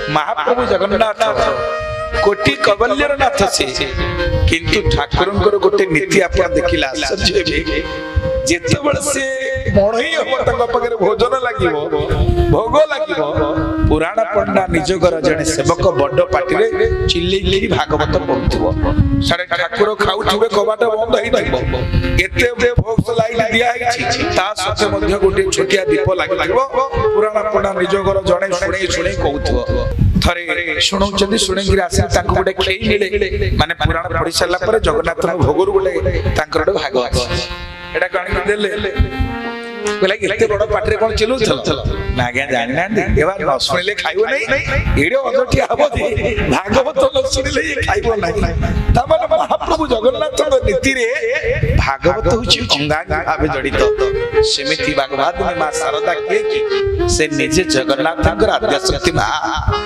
महाप्रभु जगन्नाथ कोटि कवल्यर नाथ से किंतु ठाकुरंकर गोटे नीति आपण देखिला आश्चर्य जेतेबेले से मणई हम तंग पगरे भोजन लागिवो भोग लागिवो पुराण पंडा निज घर जने सेवक बड़ पाटी रे चिल्ली भागवत पढुथबो सारे ठाकुर खाउथबे कबाट बंद होई थाइबो एते भोग लाइन दिया है ता सते मध्ये गोटे छोटिया दीप लागिबो पुराण पंडा निज घर जने सुणे कहउथबो थरे शुणुचंदी शुणेगिरी आसी तांको गोटे खेई मिले माने पुराण पढि साला पर जगन्नाथ भोगरु गोटे तांकर भाग आसी एटा काणी देले बोला इते बड़ पाटरे कोन चिलु थल ना आज्ञा जानि ना एबा न सुनिले खाइबो नै एडे अदठी आबो दे भागवत न सुनिले खाइबो नै ता माने महाप्रभु जगन्नाथ नीति रे भागवत होछि अंगांग भाबे जडित सेमिति भागवत में मां शारदा के से निजे जगन्नाथंकर आद्य शक्ति मा